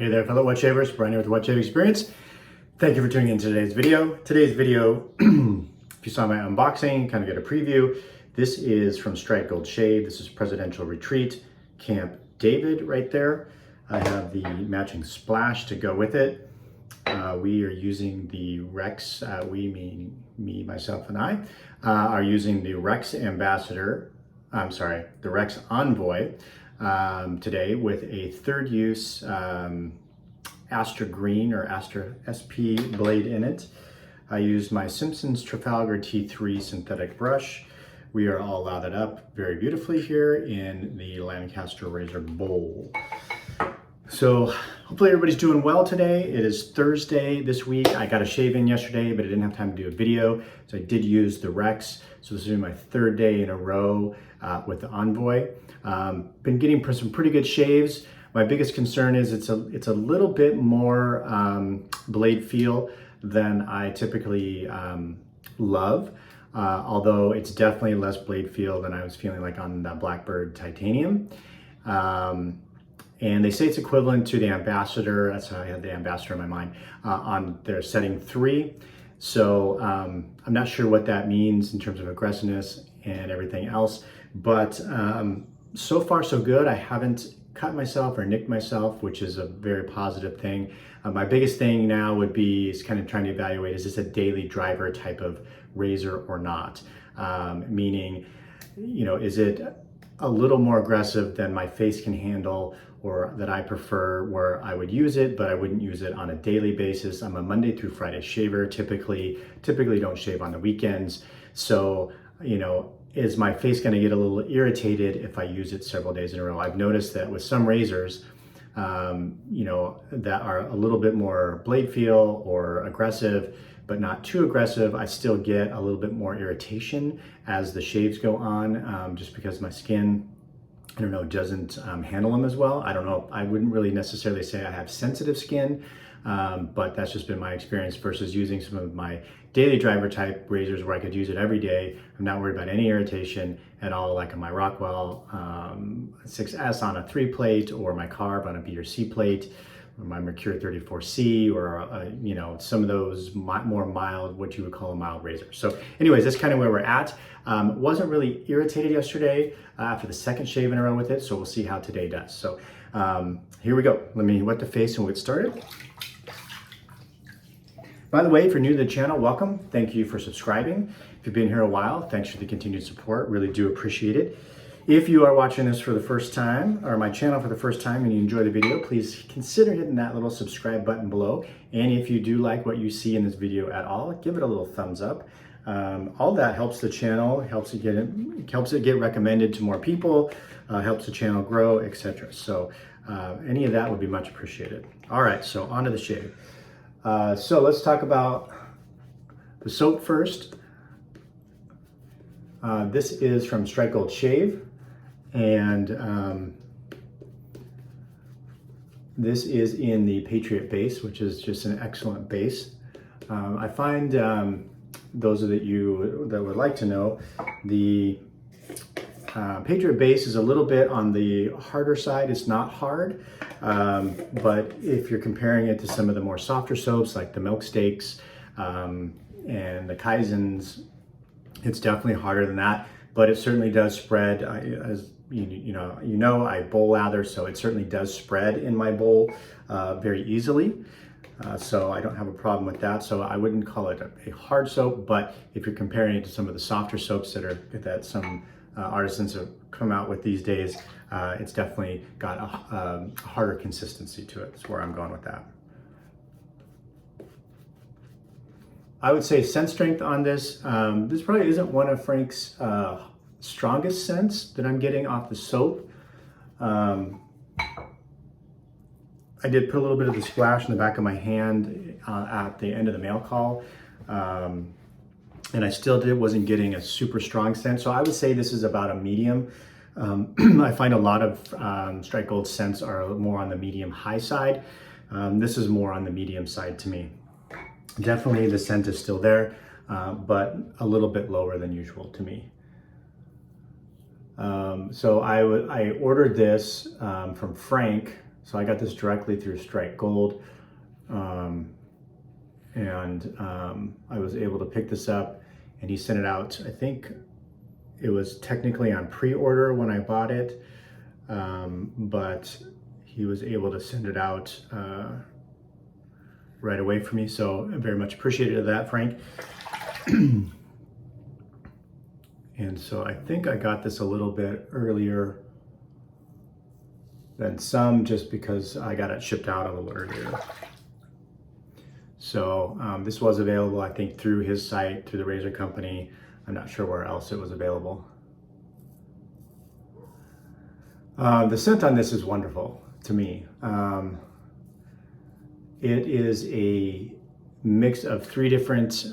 Hey there, fellow wet shavers. Brian here with the Wet Shave Experience. Thank you for tuning in to today's video. Today's video, if you saw my unboxing, kind of get a preview. This is from Strike Gold Shave. This is Presidential Retreat, Camp David right there. I have the matching splash to go with it. We are using the Rex, we mean me, myself, and I, are using the Rex Ambassador, the Rex Envoy today with a third use Astra Green or Astra SP blade in it. I used my Simpson's Trafalgar T3 synthetic brush. We are all lathered up very beautifully here in the Lancaster razor bowl. So hopefully everybody's doing well today. It is Thursday this week. I got a shave in yesterday, but I didn't have time to do a video. So I did use the Rex. So this is my third day in a row with the Envoy. Been getting some pretty good shaves. My biggest concern is it's a little bit more blade feel than I typically love. Although it's definitely less blade feel than I was feeling like on the Blackbird Titanium. And they say it's equivalent to the Ambassador, that's how I had the Ambassador in my mind, on their setting 3. So I'm not sure what that means in terms of aggressiveness and everything else, but so far so good. I haven't cut myself or nicked myself, which is a very positive thing. My biggest thing now would be is kind of trying to evaluate, is this a daily driver type of razor or not? Meaning, you know, is it a little more aggressive than my face can handle, or that I prefer, where I would use it, but I wouldn't use it on a daily basis. I'm a Monday through Friday shaver, typically don't shave on the weekends. So, you know, is my face gonna get a little irritated if I use it several days in a row? I've noticed that with some razors, you know, that are a little bit more blade feel or aggressive, but not too aggressive, I still get a little bit more irritation as the shaves go on, just because my skin, I don't know, doesn't handle them as well. I don't know, I wouldn't really necessarily say I have sensitive skin, but that's just been my experience versus using some of my daily driver type razors where I could use it every day. I'm not worried about any irritation at all, like on my Rockwell 6S on a 3-plate, or my Carb on a B or C plate, or my Mercure 34C, or you know, some of those more mild, what you would call a mild razor. So anyways, that's kind of where we're at. Wasn't really irritated yesterday after the second shave in a row with it, so we'll see how today does. So here we go. Let me wet the face and we'll get started. By the way, if you're new to the channel, welcome. Thank you for subscribing. If you've been here a while, thanks for the continued support. Really do appreciate it. If you are watching this for the first time, or my channel for the first time, and you enjoy the video, please consider hitting that little subscribe button below. And if you do like what you see in this video at all, give it a little thumbs up. All that helps the channel, helps it get recommended to more people, helps the channel grow, etc. So any of that would be much appreciated. All right, so on to the shave. So let's talk about the soap first. This is from Strike Gold Shave, and this is in the Patriot base, which is just an excellent base. I find those of you that would like to know, the Patriot base is a little bit on the harder side. It's not hard, but if you're comparing it to some of the more softer soaps like the Milk Steaks and the Kaizens, it's definitely harder than that, but it certainly does spread. As you know, I bowl lather, so it certainly does spread in my bowl very easily. So I don't have a problem with that. So I wouldn't call it a hard soap, but if you're comparing it to some of the softer soaps that some artisans have come out with these days, it's definitely got a harder consistency to it. That's where I'm going with that. I would say scent strength on this. This probably isn't one of Frank's strongest scents that I'm getting off the soap. I did put a little bit of the splash in the back of my hand at the end of the mail call. And I still wasn't getting a super strong scent. So I would say this is about a medium. I find a lot of Strike Gold scents are more on the medium high side. This is more on the medium side to me. Definitely the scent is still there, but a little bit lower than usual to me. So I ordered this from Frank So I got this directly through Strike Gold. I was able to pick this up, and he sent it out. I think it was technically on pre-order when I bought it, but he was able to send it out right away for me. So I'm very much appreciative of that, Frank. And so I think I got this a little bit earlier than some, just because I got it shipped out a little earlier. So this was available, I think, through his site, through the Razor Company. I'm not sure where else it was available. The scent on this is wonderful to me. It is a mix of three different, it's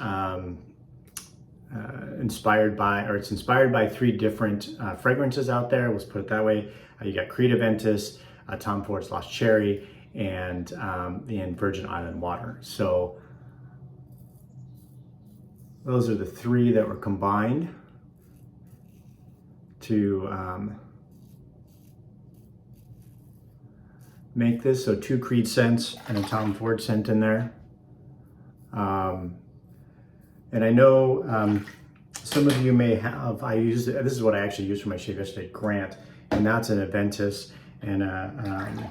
inspired by three different fragrances out there. Let's put it that way. You got Creed Aventus, Tom Ford's Lost Cherry, and Virgin Island Water. So those are the three that were combined to make this. So 2 Creed scents and a Tom Ford scent in there. And I know some of you may have, this is what I actually used for my shave yesterday, Grant, and that's an Aventus and a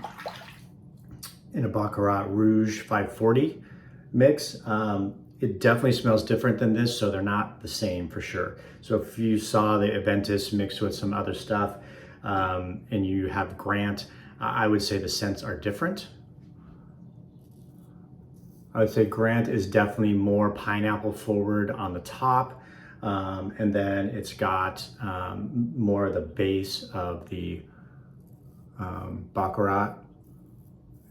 Baccarat Rouge 540 mix. It definitely smells different than this, so they're not the same for sure. So if you saw the Aventus mixed with some other stuff and you have Grant, I would say the scents are different. I would say Grant is definitely more pineapple forward on the top, and then it's got more of the base of the Baccarat,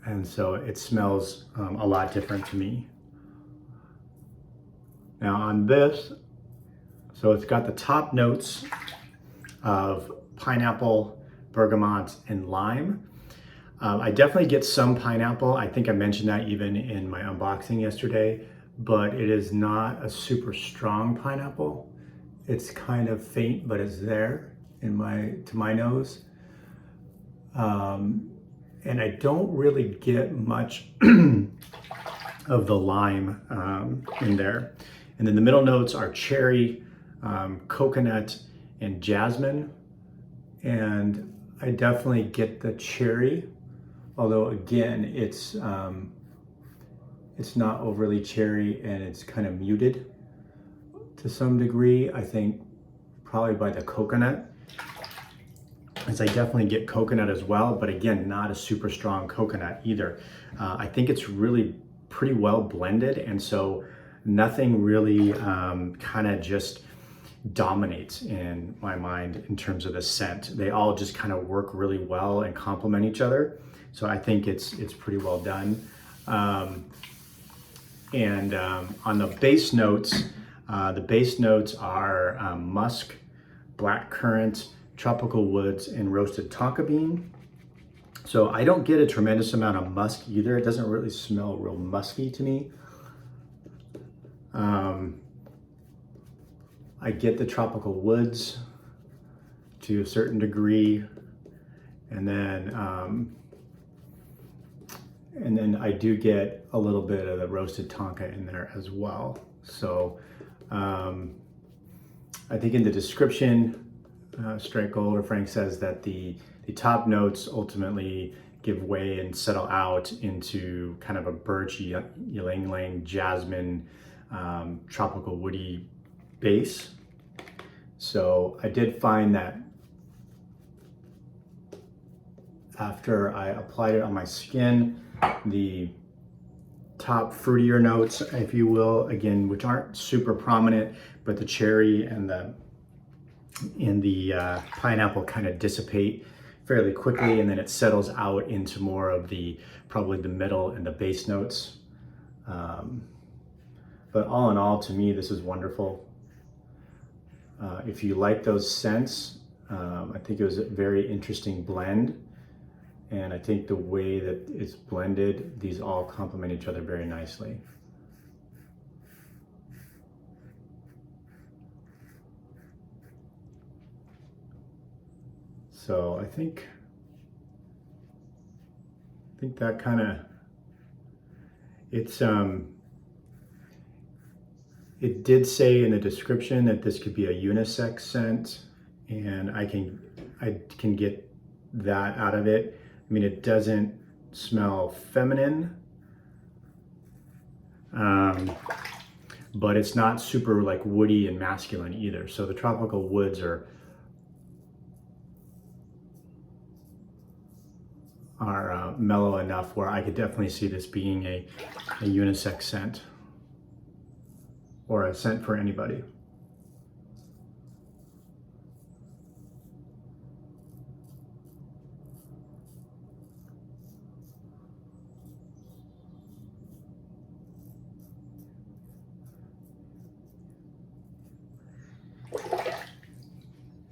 and so it smells a lot different to me. Now on this, so it's got the top notes of pineapple, bergamot, and lime. I definitely get some pineapple. I think I mentioned that even in my unboxing yesterday, but it is not a super strong pineapple. It's kind of faint, but it's there to my nose. And I don't really get much of the lime in there. And then the middle notes are cherry, coconut, and jasmine. And I definitely get the cherry, although again, it's not overly cherry, and it's kind of muted to some degree. I think probably by the coconut, as I definitely get coconut as well, but again, not a super strong coconut either. I think it's really pretty well blended, and so nothing really kind of just dominates in my mind in terms of the scent. They all just kind of work really well and complement each other. So I think it's pretty well done. On the base notes are musk, black currant, tropical woods, and roasted tonka bean. So I don't get a tremendous amount of musk either. It doesn't really smell real musky to me. I get the tropical woods to a certain degree, and then I do get a little bit of the roasted tonka in there as well. So I think in the description, Strike Gold or Frank says that the top notes ultimately give way and settle out into kind of a birch, ylang ylang, jasmine, tropical woody base. So I did find that after I applied it on my skin, the top fruitier notes, if you will, again, which aren't super prominent, but the cherry and the pineapple kind of dissipate fairly quickly, and then it settles out into more of probably the middle and the base notes. But all in all, to me, this is wonderful. If you like those scents, I think it was a very interesting blend. And I think the way that it's blended, these all complement each other very nicely. So I think think that kind of, it did say in the description that this could be a unisex scent, and I can get that out of it. I mean, it doesn't smell feminine, but it's not super like woody and masculine either. So the tropical woods are mellow enough where I could definitely see this being a unisex scent, or a scent for anybody.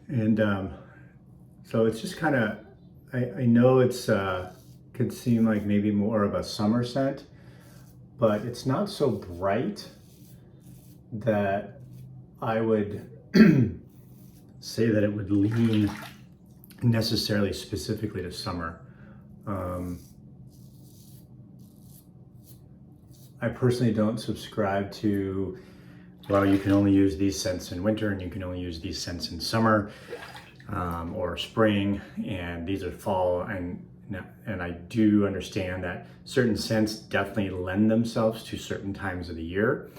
And so it's just kind of, I know it's could seem like maybe more of a summer scent, but it's not so bright that I would say that it would lean necessarily specifically to summer. I personally don't subscribe to, well, you can only use these scents in winter and you can only use these scents in summer or spring, and these are fall. And I do understand that certain scents definitely lend themselves to certain times of the year.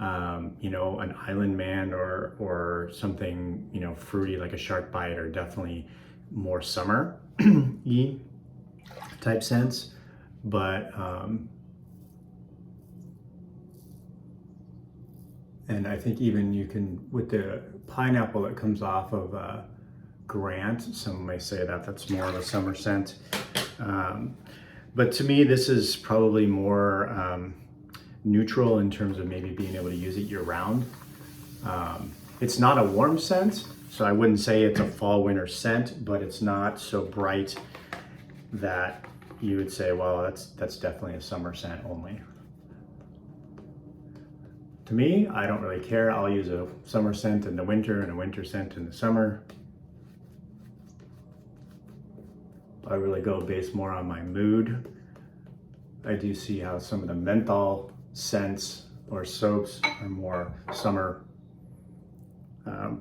You know, an Island Man or something, you know, fruity like a shark bite are definitely more summer-y type scents. But and I think even you can, with the pineapple that comes off of Grant, some may say that that's more of a summer scent. But to me, this is probably more neutral in terms of maybe being able to use it year round. It's not a warm scent, so I wouldn't say it's a fall winter scent, but it's not so bright that you would say, well, that's definitely a summer scent only. To me, I don't really care. I'll use a summer scent in the winter and a winter scent in the summer. I really go based more on my mood. I do see how some of the menthol scents or soaps are more summer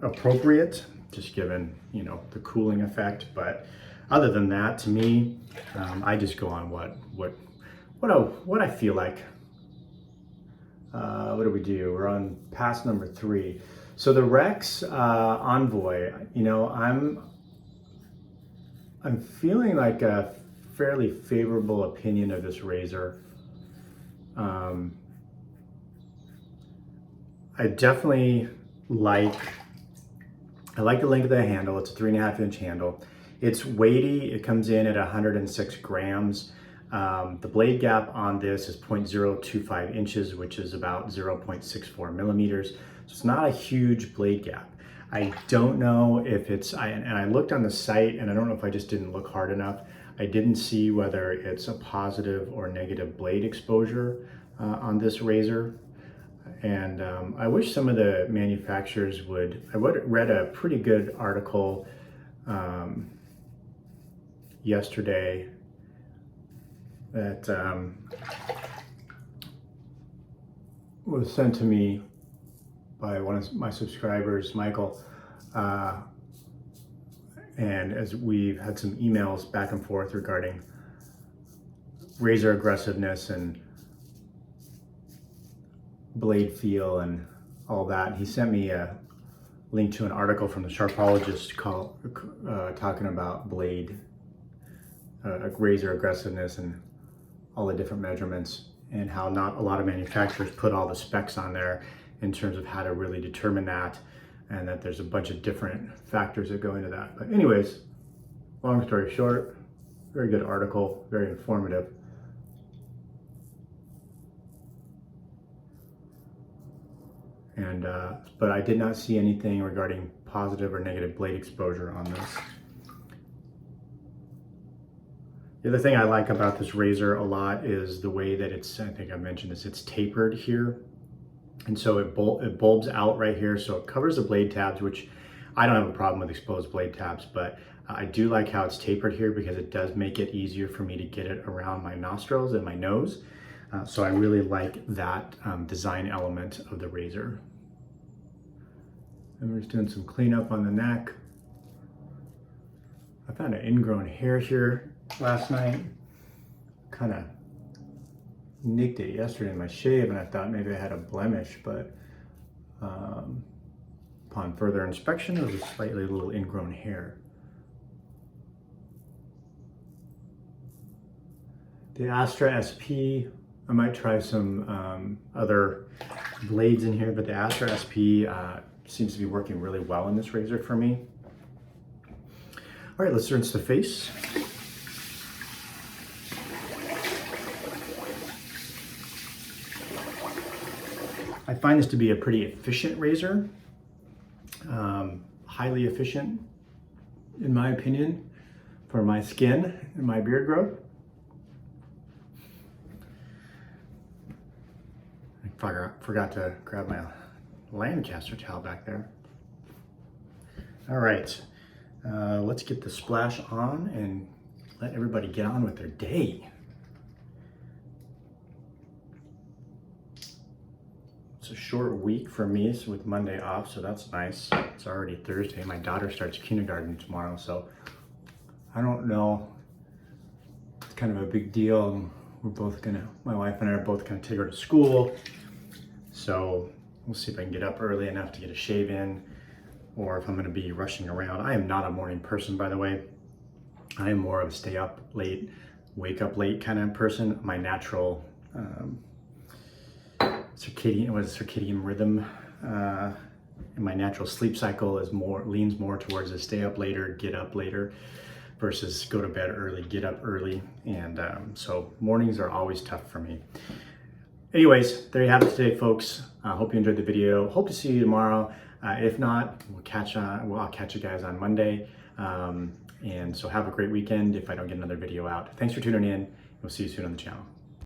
appropriate, just given, you know, the cooling effect. But other than that, to me, I just go on what I feel like. What do we do? We're on pass number 3. So the Rex Envoy, you know, I'm feeling like a fairly favorable opinion of this razor. I definitely like the length of the handle. It's a 3.5-inch handle. It's weighty. It comes in at 106 grams. The blade gap on this is 0.025 inches, which is about 0.64 millimeters. So it's not a huge blade gap. I don't know if it's, and I looked on the site, and I don't know if I just didn't look hard enough. I didn't see whether it's a positive or negative blade exposure on this razor. And I wish some of the manufacturers would, I read a pretty good article yesterday that was sent to me by one of my subscribers, Michael, and as we've had some emails back and forth regarding razor aggressiveness and blade feel and all that, he sent me a link to an article from the Sharpologist talking about blade razor aggressiveness and all the different measurements, and how not a lot of manufacturers put all the specs on there in terms of how to really determine that, and that there's a bunch of different factors that go into that. But anyways, long story short, very good article, very informative. And but I did not see anything regarding positive or negative blade exposure on this. The other thing I like about this razor a lot is the way that it's, I think I mentioned this, it's tapered here. And so it bulbs out right here, so it covers the blade tabs, which I don't have a problem with exposed blade tabs, but I do like how it's tapered here because it does make it easier for me to get it around my nostrils and my nose. So I really like that design element of the razor. And we're just doing some cleanup on the neck. I found an ingrown hair here last night. Kind of nicked it yesterday in my shave, and I thought maybe I had a blemish, but upon further inspection, it was a slightly little ingrown hair. The Astra SP, I might try some other blades in here, but the Astra SP seems to be working really well in this razor for me. All right, let's rinse the face. I find this to be a pretty efficient razor, highly efficient, in my opinion, for my skin and my beard growth. I forgot to grab my Lancaster towel back there. All right, let's get the splash on and let everybody get on with their day. It's a short week for me, so with Monday off, so that's nice. It's already Thursday. My daughter starts kindergarten tomorrow, so I don't know. It's kind of a big deal. My wife and I are both gonna take her to school. So we'll see if I can get up early enough to get a shave in, or if I'm gonna be rushing around. I am not a morning person, by the way. I am more of a stay up late, wake up late kind of person. My natural circadian rhythm and my natural sleep cycle leans more towards a stay up later, get up later, versus go to bed early, get up early. And so mornings are always tough for me. Anyways, there you have it today, folks. I hope you enjoyed the video. Hope to see you tomorrow. If not, I'll catch you guys on Monday. And so have a great weekend if I don't get another video out. Thanks for tuning in. We'll see you soon on the channel.